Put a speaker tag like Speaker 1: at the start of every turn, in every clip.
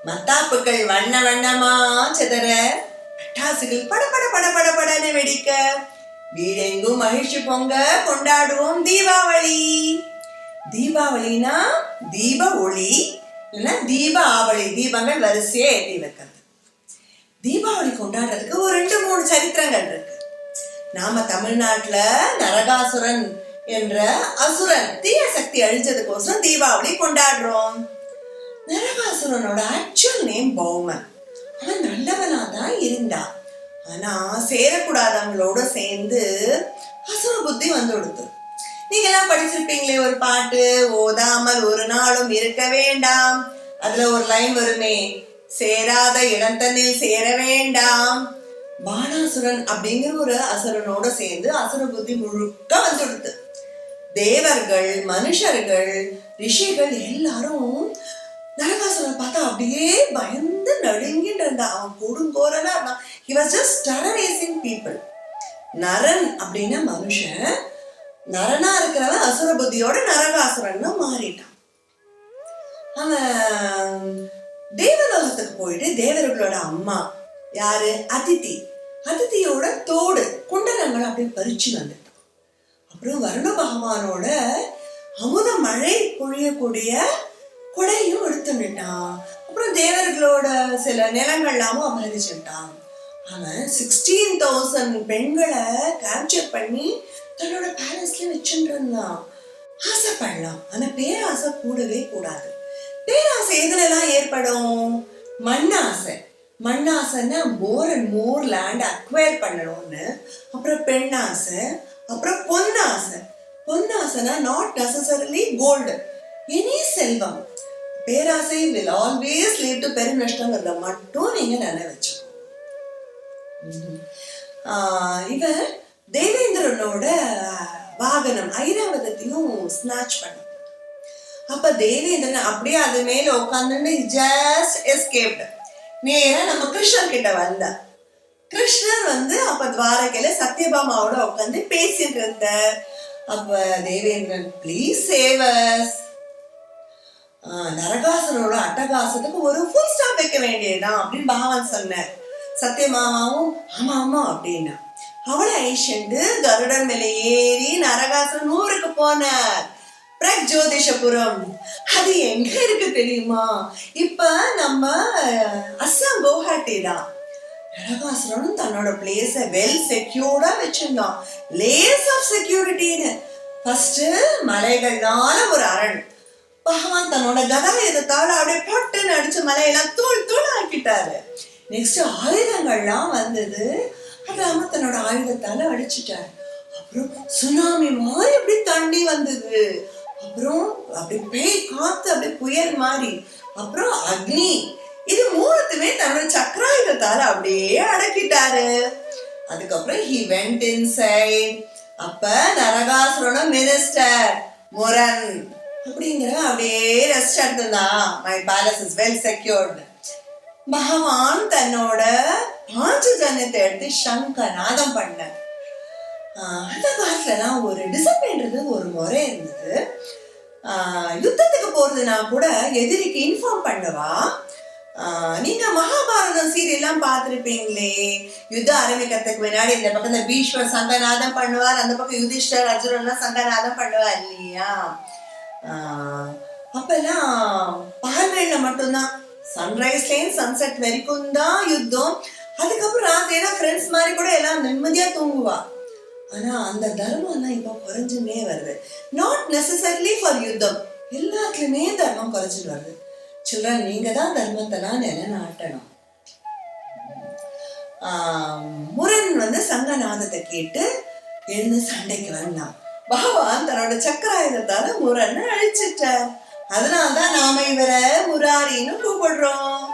Speaker 1: மத்தாப்புகள் வண்ண வண்ணமா சிதற, பட்டாசுகள் பட பட பட பட படன்னு வெடிக்க, வீடெங்கும் மகிழ்ச்சி பொங்க கொண்டாடுவோம் தீபாவளி. தீபாவளினா தீப ஒளி, இல்லைன்னா தீப ஆவளி, தீபங்கள் வரிசையா ஏற்றி வைக்கிறது. தீபாவளி கொண்டாடுறதுக்கு ஒரு 2-3 சரித்திரங்கள் இருக்கு. நாம தமிழ்நாட்டுல நரகாசுரன் என்ற அசுரன் தீய சக்தி அழிஞ்சதுக்கோசரம் தீபாவளி கொண்டாடுறோம். நரகாசுரனோட ஆக்சுவல் நேம் பௌமன். அவன் நல்லவனா தான் இருந்தான். ஆனா சேரக்கூடாதவங்களோட சேர்ந்து அசுர புத்தி வந்து கொடுத்து. நீங்க எல்லாம் படிச்சிருப்பீங்களே ஒரு பாட்டு, ஓதாமல் ஒரு நாளும் இருக்க வேண்டாம். அதுல ஒரு லைன் வருமே, சேராத இடம் தண்ணில் சேர வேண்டாம். பாணாசுரன் அப்படிங்கிற ஒரு அசுரனோட சேர்ந்து அசுர புத்தி முழுக்க வந்து கொடுத்து. தேவர்கள், மனுஷர்கள், ரிஷிகள் எல்லாரும் நரகாசுரன் பார்த்தா அப்படியே பயந்து நடுங்கிட்டு இருந்தா. அவன் கொடுங்கோரனா இருந்தான். He was just terrorizing people. Naran அப்படின்னா மனுஷன், நரனா இருக்கிறவன் அசுர புத்தியோட நரகாசுரன்னு மாறிட்டான். அவன் தேவலோகத்துக்கு போயிட்டு தேவர்களோட அம்மா யாரு, அதித்தி, அதித்தியோட தோடு குண்டலங்களை அப்படியே பறிச்சு வந்துட்டான். அப்புறம் வருண பகவானோட அமுத மழை பொழியக்கூடிய கொடையும் எடுத்துட்டான். அப்புறம் தேவர்களோட சில நிலங்கள்லாமும் அபகரிச்சுட்டான். அவன் 16,000 பெண்களை கேப்சர் பண்ணி தன்னோட பேலஸ்ல வச்சுட்டு இருந்தான். ஆசைப்படலாம், ஆனா பேராசை கூடவே கூடாது. பேராசை எதுலாம் ஏற்படும்? மண்ணாசை. மண்ணாசைன்னா more and more land acquire பண்ணணும்னு. அப்புறம் பெண்ணாசை, அப்புறம் பொன்னாசை. பொன்னாசைனா நாட் நெசசரிலி கோல்டு, எனி செல்வம். பேராசை will always lead to பெருநஷ்டங்கிறத மட்டும் நீங்க நினைவு வச்சுக்கோ. இவன் தேவேந்திரனோட வாகனம் ஐராவதத்தையும் ஸ்நாச் பண்ண. அப்ப தேவேந்திரன் அப்படியே அது மேல உட்கார்ந்து ஜஸ்ட் எஸ்கேப்டு. நேரா நம்ம கிருஷ்ணர் கிட்ட வந்த. கிருஷ்ணர் அப்ப துவாரகையில சத்யபாமாவோட உட்காந்து பேசிட்டு இருந்த. அப்ப தேவேந்திரன், ப்ளீஸ் சேவ் அஸ். நரகாசுரனோட அட்டகாசத்துக்கு ஒரு ஃபுல் ஸ்டாப் வைக்க வேண்டியதுதான் அப்படின்னு பகவான் சொன்னார். சத்யமாமாவும் ஆமா ஆமா அப்படின்னா அவளை ஐஷண்டு கருடன் மேல ஏறி நரகாசுரன் ஊருக்கு போனார். பிரக்ஜோதிஷபுரம். அது எங்க இருக்கு தெரியுமா? இப்ப நம்ம அஸ்ஸாம் கவுஹாட்டி தான். நரகாசுரனும் தன்னோட பிளேஸ வெல் செக்யூர்டா வச்சிருந்தான். லேஸ் ஆஃப் செக்யூரிட்டின்னு. ஃபர்ஸ்ட் மலைகள்னால ஒரு அரண். பகவான் தன்னோட கதாயுதத்தால அப்படியே பட்டுன்னு அடிச்ச மலையெல்லாம் தூள் தூள் ஆக்கிட்டாரு. நெக்ஸ்ட் ஆயுதங்கள்லாம் வந்தது. அதாம தன்னோட ஆயுதத்தால அடிச்சுட்டாரு. அப்புறம் சுனாமி மாதிரி அப்படி தண்ணி வந்தது. அப்புறம் அப்படி பேய் காத்து அப்படியே புயல் மாதிரி. அப்புறம் அக்னி. இது மூணுத்துமே தன்னோட சக்கராயுதத்தால அப்படியே அடக்கிட்டாரு. அதுக்கப்புறம் he went inside. அப்ப நரகாசுரனோட மினிஸ்டர் முரன் அப்படிங்கிற அப்படியே ரெஸ்ட் எடுத்துதான். My palace is well secured. பகவான் தன்னோட பாஞ்சஜன்யத்தை எடுத்து சங்கநாதம் பண்ண. அந்த காலத்துலலாம் ஒரு டிசிப்ளின்றது ஒரு முறை இருந்தது. யுத்தத்துக்கு போறதுனா கூட எதிரிக்கு இன்ஃபார்ம் பண்ணவா. நீங்க மகாபாரதம் சீரியல்லாம் பார்த்துருப்பீங்களே. யுத்தம் ஆரம்பிக்கிறதுக்கு முன்னாடி இந்த பக்கம் பீஷ்மர் சங்கநாதம் பண்ணுவார், அந்த பக்கம் யுதிஷ்டர் அர்ஜுனன்லாம் சங்கநாதம் பண்ணுவார் இல்லையா? அப்பெல்லாம் பகல்வேள மட்டும்தான், சன்ரைஸ்லேயும் சன்செட் வரைக்கும் தான் யுத்தம். அதுக்கப்புறம் ராத்திரினா ஃப்ரெண்ட்ஸ் மாதிரி கூட எல்லாம் நிம்மதியா தூங்குவா. ஆனா அந்த தர்மம் எல்லாம் இப்போ குறைஞ்சுமே வருது. நாட் நெசசரிலி ஃபார் யுத்தம், எல்லாத்துலயுமே தர்மம் குறைஞ்சிட்டு வருது. சில்ட்ரன், நீங்க தான் தர்மத்தெல்லாம் நிலைநாட்டணும். முரன் சங்கநாதத்தை கேட்டு எழுந்து சண்டைக்கு வந்தான். பகவான் தன்னோட சக்கராயுதத்தால முரன் அழிச்சிட்டார். அதனால்தான் நாம இவரை முராரின்னு கூப்பிடுறோம்.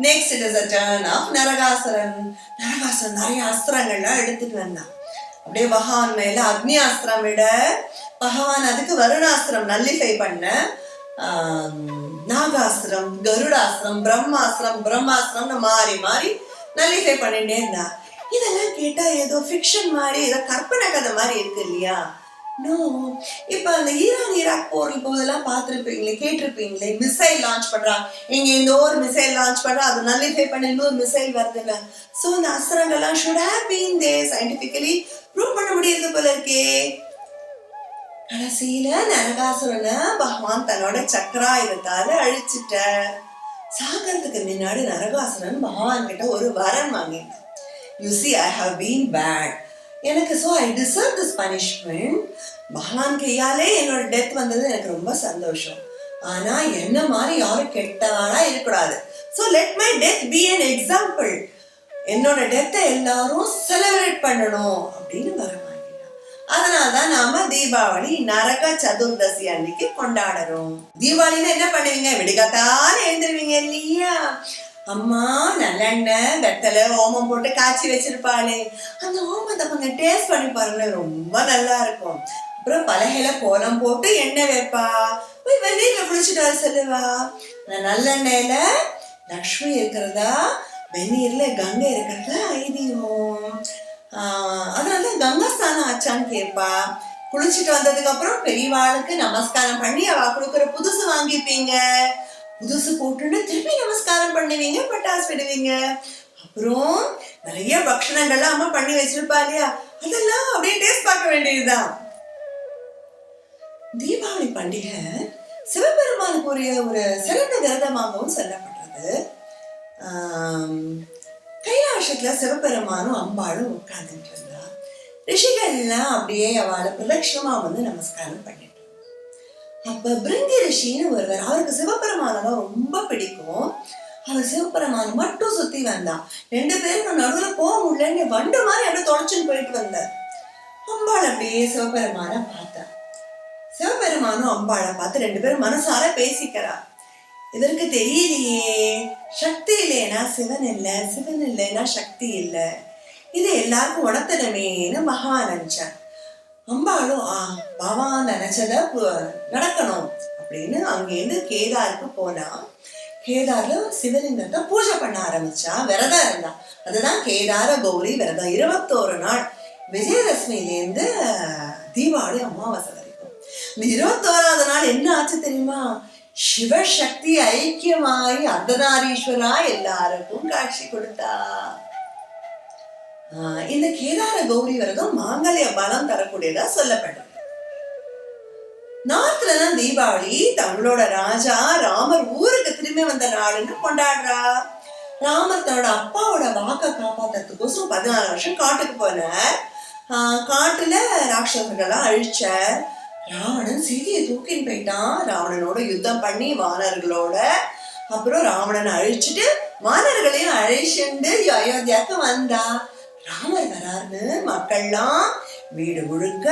Speaker 1: Next it is a turn of Narakasuran. Narakasuran நிறைய அஸ்திரங்கள்லாம் எடுத்துட்டு வந்தான். அப்படியே பகவான் மேல அக்னி அஸ்திரம் விட, பகவான் அதுக்கு வருணாஸ்திரம் நல்லிஃபை பண்ண. நாகாஸ்திரம், கருடாஸ்திரம், பிரம்மாஸ்திரம்னு மாறி மாறி நல்லிஃபை பண்ணிட்டே இருந்தா. இதெல்லாம் கேட்டா ஏதோ ஃபிக்ஷன் மாதிரி, ஏதோ கற்பனை கதை மாதிரி இருக்கு இல்லையா? நோ. இப்ப அந்த ஈராக் போதெல்லாம் பார்த்துருப்பீங்களே, கேட்டிருப்பீங்களே, மிசைல் லான்ச் பண்றா, இங்க இந்த ஒரு மிசைல் லான்ச் பண்றா, அது நல்லிஃபை பண்ண இன்னொரு மிசைல் வருது இல்ல. சோ இந்த அஸ்திரங்கள்லாம் should have been there scientifically prove பண்ண முடியாது போல இருக்கே. கடைசியில நரகாசுரனை பகவான் தன்னோட சக்கராயுதத்தால அழிச்சிட்ட. சாகரத்துக்கு முன்னாடி நரகாசுரன் பகவான் கிட்ட ஒரு வரம் வாங்கிட்டான். You see, I have been bad. எனக்கு so I deserve this punishment. பகவான் கையாலே என்னோட டெத் வந்தது எனக்கு ரொம்ப சந்தோஷம். ஆனா என்ன மாதிரி யாரும் கெட்டவாளா இருக்கக்கூடாது. So let my death be an example. என்னோட டெத்தை எல்லாரும் செலிப்ரேட் பண்ணணும் அப்படின்னு வரம் வாங்கிட்டான். அதனாலதான் நாம தீபாவளி நரக சதுர்தசி அன்னைக்கு கொண்டாடுறோம். தீபாவளின்னு என்ன பண்ணுவீங்க? விடுகத்தால எழுந்துருவீங்க இல்லையா? அம்மா நல்லெண்ணெய் வெத்தலை ஓமம் போட்டு காய்ச்சி வச்சிருப்பாளே, அந்த ஓமத்தை கொஞ்சம் டேஸ்ட் பண்ணி பாருங்க, ரொம்ப நல்லா இருக்கும். அப்புறம் பலகையில கோலம் போட்டு எண்ணெய் வைப்பா, போய் வெந்நீர்ல குளிச்சுட்டு வர சொல்லுவா. நல்லெண்ணெயில லக்ஷ்மி இருக்கிறதா, வெந்நீர்ல கங்கை இருக்கிறதா ஐதீகம். அதனால கங்கா ஸ்நானம் ஆச்சான்னு கேட்பா. குளிச்சுட்டு வந்ததுக்கு அப்புறம் பெரியவாளுக்கு நமஸ்காரம் பண்ணி அவ கொடுக்குற புதுசு வாங்கிப்பீங்க. புதுசு போட்டுன்னு திருப்பி நமஸ்காரம் பண்ணுவீங்க, பட்டாசு விடுவீங்க. அப்புறம் நிறைய பக்ஷணங்கள்லாம் அம்மா பண்ணி வச்சிருப்பா இல்லையா, அதெல்லாம் அப்படியே டேஸ்ட் பார்க்க வேண்டியதுதான். தீபாவளி பண்டிகை சிவபெருமானுக்குரிய ஒரு சிறந்த விரதமாகவும் சொல்லப்படுறது. கைலாசத்துல சிவபெருமானும் அம்பாளும் உட்கார்ந்துட்டு இருந்தா. ரிஷிகள்லாம் அப்படியே அவளை பிரதட்சணமா வந்து நமஸ்காரம் பண்ணிட்டு. அப்ப பிருங்கி ரிஷின்னு ஒருவர், அவருக்கு சிவபெருமானதான் ரொம்ப பிடிக்கும். அவர் சிவபெருமான மட்டும் சுத்தி வந்தான். 2 பேரும் நடுவுல போக முடியலன்னு வண்டு மாதிரி அப்படியே தொலைச்சுன்னு போயிட்டு வந்தார். அம்பாள் அப்படியே சிவபெருமான பார்த்தார். சிவபெருமானும் அம்பாளை பார்த்து 2 பேரும் மனசார பேசிக்கிறா. இதற்கு தெரியலையே, சக்தி இல்லைன்னா சிவன் இல்லை, சிவன் இல்லைன்னா சக்தி இல்லை, இது எல்லாருக்கும் உணர்த்தணுமேனு பகவான் நினைச்சார். அம்பாளும் பகவான் நினைச்சத நடக்கணும் அப்படின்னு அங்கேருந்து கேதாருக்கு போனா. கேதார்ல சிவலிங்கத்தை பூஜை பண்ண ஆரம்பிச்சா, விரதம் இருந்தா. அதுதான் கேதார கௌரி விரதம். 21 நாள், விஜயதசமியிலேருந்து தீபாவளி அமாவாசை வரைக்கும். இந்த 21வது நாள் என்ன ஆச்சு தெரியுமா? சிவசக்தி ஐக்கியமாயி அர்த்தநாரீஸ்வரா எல்லாருக்கும் காட்சி கொடுத்தா. இந்த கேதார கௌரி விரதம் மாங்கல்ய பலம் தரக்கூடியதா சொல்லப்படுறது. நார்த்ல தான் தீபாவளி தங்களோட ராஜா ராமர் ஊருக்கு திரும்பி வந்த நாளுன்னு கொண்டாடுறா. ராமர் தன்னோட அப்பாவோட வாக்க காப்பாத்துறதுக்கோசரம் 14 வருஷம் காட்டுக்கு போனார். காட்டுல ராட்சசர்கள்லாம் அழிச்சார். ராவணன் சீதையை தூக்கின்னு போயிட்டான். ராவணனோட யுத்தம் பண்ணி வானர்களோட. அப்புறம் ராவணனை அழிச்சுட்டு வானர்களையும் அழிச்சுண்டு அயோத்தியாவுக்கு வந்தா. ராமர் வராருன்னு மக்கள்லாம் வீடு முழுக்க,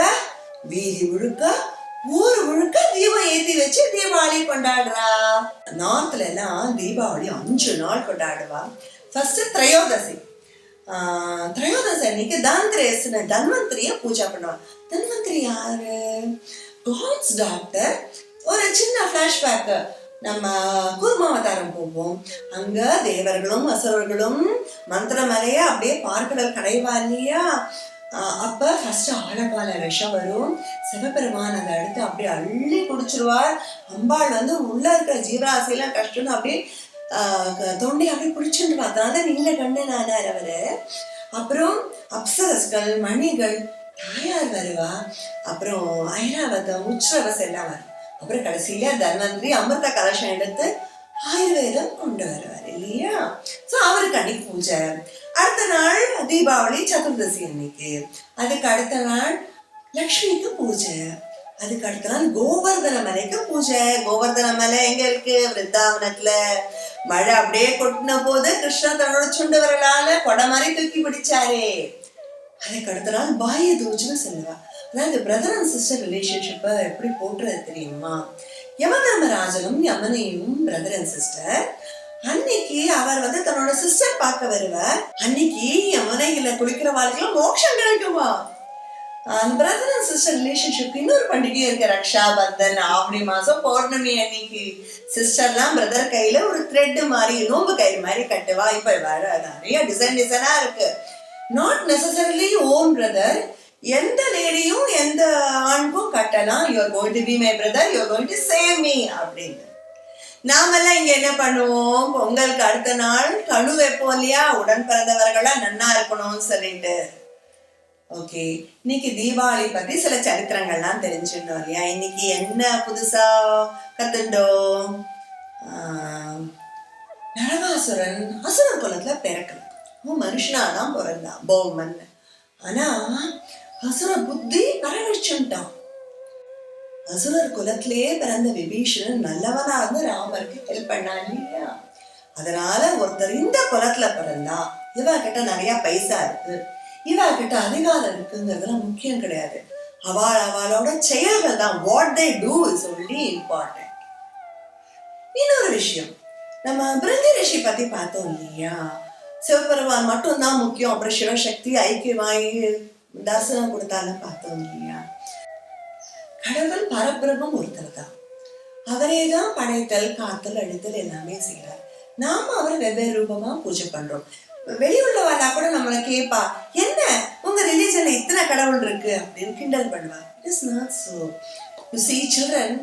Speaker 1: வீதி முழுக்க, ஊர் முழுக்க தீபம் ஏத்தி வச்சு தீபாவளி கொண்டாடுறா. நார்த்ல எல்லாம் தீபாவளி 5 நாள் கொண்டாடுவா. ஃபர்ஸ்ட் திரையோதசி. திரையோதசி அன்னைக்கு தன்வந்திரேஸ்னு தன்வந்திரிய பூஜை பண்ணுவா. தன்வந்திரி யாரு? God's doctor. ஒரு சின்ன பிளாஷ்பேக், நம்ம கூர்மாவதாரம் போவோம். அங்க தேவர்களும் அசுரர்களும் மந்திரமலைய அப்படியே பார்க்கடல் கடைவா இல்லையா. அப்ப ஃபர்ஸ்ட் ஆழகால விஷம் வரும். சிவபெருமான் அதை அடுத்து அப்படியே அள்ளி குடிச்சிருவார். அம்பாள் வந்து உள்ள இருக்கிற ஜீவராசியெல்லாம் கஷ்டம் அப்படியே தொண்டி அப்படியே பிடிச்சுட்டு பார்த்தா நீல கண்ணனானார் அவரு. அப்புறம் அப்சரஸ்கள், மணிகள், தாயார் வருவா. அப்புறம் ஐராவதம், உச்சிரவஸ் எல்லாம் வரும். அப்புறம் கடைசியில தன்வந்திரி அமிர்த கலசம் எடுத்து ஆயுர்வேதம் கொண்டு வருவார் இல்லையா. சோ அவருக்கு அன்னைக்கு பூஜை. அடுத்த நாள் தீபாவளி சதுர்தசி அன்னைக்கு. அதுக்கு அடுத்த நாள் லக்ஷ்மிக்கு பூஜை. அதுக்கு அடுத்த நாள் கோவர்தன மலைக்கு பூஜை. கோவர்தன மலை எங்க இருக்கு? விருந்தாவனத்துல. மழை அப்படியே கொட்டின போது கிருஷ்ணன் தன்னோட சுண்டு விரலால கொடை மாதிரி தூக்கி பிடிச்சாரே. அதுக்கு அடுத்த நாள் பாய தூஜ்னு சொல்லுவா. அதாவது பிரதர் அண்ட் சிஸ்டர் ரிலேஷன்ஷிப்பை எப்படி போட்டுறது தெரியுமா? யமதர்மராஜனும் யமனையும் பிரதர் அண்ட் சிஸ்டர். அன்னைக்கு அவர் வந்து தன்னோட சிஸ்டர் பார்க்க வருவார். அன்னைக்கு யமுனையில குளிக்கிறவாளுக்கெல்லாம் மோட்சம் கிடைக்குமா? பிரதர் அண்ட் சிஸ்டர் ரிலேஷன்ஷிப் இன்னொரு பண்டிகை இருக்கு, ரக்ஷா பந்தன். ஆவணி மாசம் பௌர்ணமி அன்னைக்கு சிஸ்டர்லாம் பிரதர் கையில ஒரு த்ரெட் மாதிரி நோம்பு கயிறு மாதிரி கட்டுவா. இப்ப வேற நிறைய டிசைனா இருக்கு. நாட் நெசசரிலி ஓன் பிரதர், எந்த லேடியும் எந்த ஆண்கும் கட்டலாம், you are going to be my brother, you are going to save me அப்படின்னு. நாமெல்லாம் இங்க என்ன பண்ணுவோம், பொங்கலுக்கு அடுத்த நாள் கழு வைப்போம் இல்லையா, உடன் பிறந்தவர்களா நன்னா இருக்கணும்னு சொல்லிட்டு. ஓகே, இன்னைக்கு தீபாவளி பத்தி சில சரித்திரங்கள்லாம் தெரிஞ்சுட்டோம் இல்லையா. இன்னைக்கு என்ன புதுசா கத்துண்டோம், நரகாசுரன் அசுரன் குலத்துல பிறக்கல, அவன் மனுஷனாதான் பிறந்தான் பௌமன். ஆனா அசுர புத்தி பரவச்சுட்டான். அசுரர் குலத்திலேயே பிறந்த விபீஷணன் நல்லவனா இருந்து ராமருக்கு ஹெல்ப் பண்ணான் இல்லையா. அதனால ஒருத்தர் இந்த குலத்துல பிறந்தா, இவ கிட்ட நிறைய பைசா இருக்கு, இவ கிட்ட அதிகாரம் இருக்குங்கிறதுலாம் முக்கியம் கிடையாது. அவளோட செயல்கள் தான், what they do is only important. இன்னொரு விஷயம், நம்ம பிருங்கி ரிஷி பத்தி பார்த்தோம் இல்லையா. சிவபெருமான் மட்டும்தான் முக்கியம், அப்புறம் சிவசக்தி ஐக்கியமாயி தரிசனம் கொடுத்தாலும் பார்த்தோம் இல்லையா. கடவுள் பரபிரமம் ஒருத்தர் தான், அவரே தான் படைத்தல் காத்தல் அழித்தல் எல்லாமே செய்யறார். நாம அவரை வெவ்வேறு ரூபமா பூஜை பண்றோம். வெளியுள்ளவாளா கூட நம்மளை கேட்பா, என்ன உங்க ரிலீஜன்ல இத்தனை கடவுள் இருக்கு அப்படின்னு கிண்டல் பண்ணுவா. It is not so. You see children,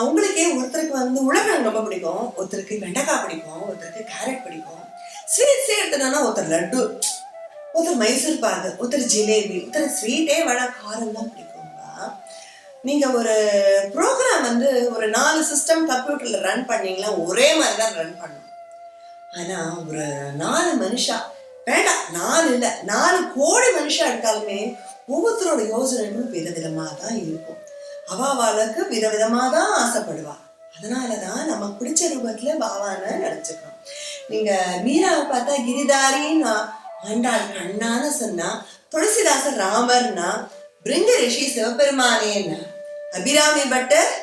Speaker 1: உங்களுக்கே ஒருத்தருக்கு உருளைக்கிழங்கு ரொம்ப பிடிக்கும், ஒருத்தருக்கு வெண்டைக்காய் பிடிக்கும், ஒருத்தருக்கு கேரட் பிடிக்கும். ஸ்வீட்ஸே எடுத்துட்டோம்னா ஒருத்தர் லட்டு, ஒருத்தர் மைசூர் பாகு, ஒருத்தர் ஜிலேபி, ஒருத்தர் ஸ்வீட்டே வேணா காரம் தான் பிடிக்கும்பா. நீங்க ஒரு ப்ரோக்ராம் ஒரு 4 சிஸ்டம் கம்ப்யூட்டர்ல ரன் பண்ணீங்களா, ஒரே மாதிரி தான் ரன் பண்ணும். ஆனா ஒரு 4 மனுஷா வேண்டாம், 4 இல்ல 4 கோடி மனுஷா எடுத்தாலுமே ஒவ்வொருத்தரோட யோசனைகளும் விதவிதமா தான் இருக்கும். அவளுக்கு விதவிதமா தான் ஆசைப்படுவா. அதனாலதான் நமக்கு பிடிச்ச ரூபத்துல பாவான நினைச்சுக்கிறோம். நீங்க மீராவை பார்த்தா கிரிதாரின்னு ஆண்டாள் கண்ணான்னு சொன்னா, துளசிதாசர் ராமர்னா, பிருங்க ரிஷி சிவபெருமானேன்னா, அபிராமி பட்டர்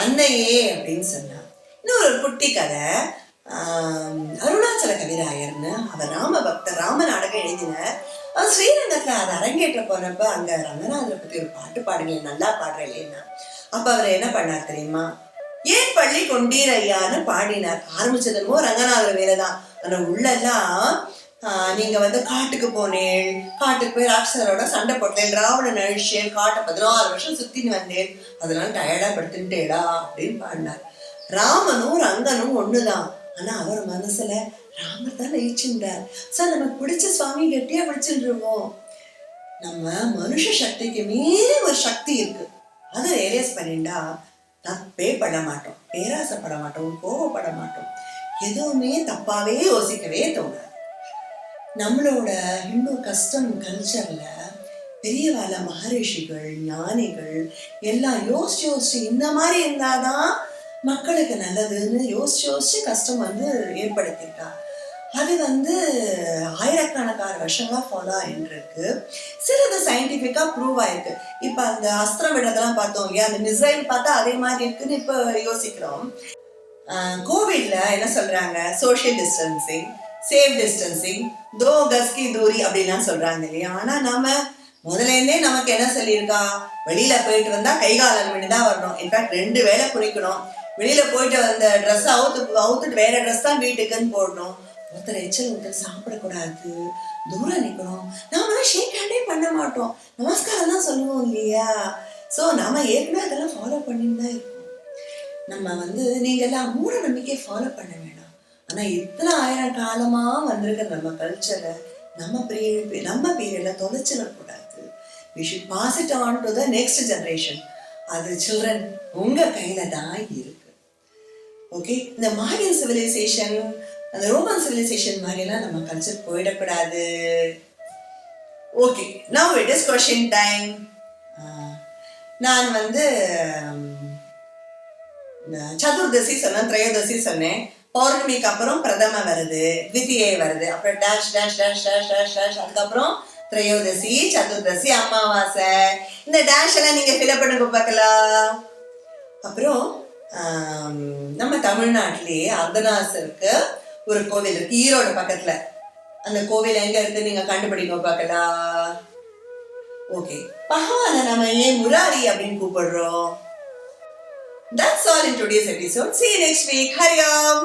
Speaker 1: அன்னையே அப்படின்னு சொன்னா. இன்னும் ஒரு குட்டி கதை, அருணாச்சல கவிராயர்னு அவர் ராம பக்தர், ராம நாடகம் எழுதினார். அவர் ஸ்ரீரங்கத்துல அதை அரங்கேற்ற போனப்ப அங்க ரங்கநாதரை பத்தி ஒரு பாட்டு பாடுங்களேன், நல்லா பாடுறேன்னா. அப்ப அவர் என்ன பண்ணார் தெரியுமா, ஏன் பள்ளி கொண்டீர் ஐயான்னு பாடினார். ஆரம்பிச்சதுமோ ரங்கநாதர் வேலைதான். ஆனா உள்ளெல்லாம் நீங்க காட்டுக்கு போனேன், காட்டுக்கு போய் ராட்சசரோட சண்டை போட்டேன், ராவணன் அழிச்சேன், காட்டை 16 வருஷம் சுத்தின்னு வந்தேன், அதனால டயர்டா படுத்துட்டேடா அப்படின்னு பாடினார். ராமனும் ரங்கனும் ஒண்ணுதான், ஆனா அவர் மனசுல ராமர் தான் நெயிச்சுட்டார். சார் நமக்கு பிடிச்ச சுவாமி கெட்டியா பிடிச்சிருவோம். நம்ம மனுஷ சக்திக்கு மீறி ஒரு சக்தி இருக்கு, அதை ரியலைஸ் பண்ணிட்டா தப்பே பட மாட்டோம், பேராசைப்பட மாட்டோம், கோபப்பட மாட்டோம், எதுவுமே தப்பாவே யோசிக்கவே தோணாது. நம்மளோட ஹிந்து கஸ்டம் கல்ச்சர்ல பெரியவாள மகரிஷிகள் ஞானிகள் எல்லாம் யோசிச்சு இந்த மாதிரி இருந்தாதான் மக்களுக்கு நல்லதுன்னு யோசிச்சு கஷ்டம் ஏற்படுத்திட்டா. அது ஆயிரக்கணக்கான வருஷங்களா ஃபாலோ ஆயிட்டு இருக்கு. சிலது சயின்டிபிக்கா ப்ரூவ் ஆயிருக்கு. இப்ப அந்த அஸ்திரம் விடுறதெல்லாம் பார்த்தோம் இல்லையா, அந்த மிசைல் பார்த்தா அதே மாதிரி இருக்குன்னு இப்ப யோசிக்கிறோம். கோவிட்ல என்ன சொல்றாங்க, சோசியல் டிஸ்டன்சிங், சேஃப் டிஸ்டன்சிங், 2 கஸ் கி தூரி அப்படின்லாம் சொல்றாங்க இல்லையா. ஆனா நாம முதல்ல இருந்தே நமக்கு என்ன சொல்லியிருக்கா, வெளியில போயிட்டு வந்தா கைகாலம் பண்ணிதான் வரணும், இன்ஃபேக்ட் 2 வேளை குளிக்கணும், வெளியில போயிட்டு வந்த ட்ரெஸ் அவுத்துட்டு வேற ட்ரெஸ் தான் வீட்டுக்குன்னு போடணும், ஒருத்தர் எச்சல் ஒருத்தர் சாப்பிடக்கூடாது, தூரம் நிக்கணும், நாம ஷேக் ஹேண்டே பண்ண மாட்டோம், நமஸ்காரம் தான் சொல்லுவோம் இல்லையா. ஸோ நாம ஏற்கனவே அதெல்லாம் ஃபாலோ பண்ணிட்டு தான் இருக்கோம். நம்ம நீங்க எல்லாம் மூட நம்பிக்கையை ஃபாலோ பண்ண வேண்டாம். ஆனா இத்தனை 1000 காலமா வந்திருக்கிற நம்ம கல்ச்சரை நம்ம பீரியட்ல தொலைச்சிடக்கூடாது. we should pass it on to the next generation. அது சில்ட்ரன் உங்க கையில தான் இருக்கு. ஓகே, இந்த மாரியன் சிவிலைசேஷன், அந்த ரோமன் சிவிலைசேஷன் மாதிரிலாம் நம்ம கல்ச்சர் போயிடக்கூடாது. Okay, now it is question time. நான் சதுர்தசி சொன்னேன், திரையோதசி சொன்னேன், பௌர்ணமிக்கு அப்புறம் பிரதம வருது, த்விதியை வருது, அப்புறம் dash dash dash dash dash dash, அதுக்கப்புறம் திரையோதசி, சதுர்தசி, அமாவாசை. இந்த டேஷ் எல்லாம் நீங்க ஃபில் பண்ணுங்க பார்க்கலாம். அப்புறம் நம்ம தமிழ்நாட்டிலேயே அர்த்தநாசருக்கு ஒரு கோவில் இருக்கு ஈரோடு பக்கத்துல. அந்த கோவில் எங்க இருக்கு நீங்க கண்டுபிடிக்க பார்க்கலாம். ஓகே, பகவான நம்ம ஏன் முராரி அப்படின்னு கூப்பிடுறோம்? That's all in today's episode. See you next week. Hari Om.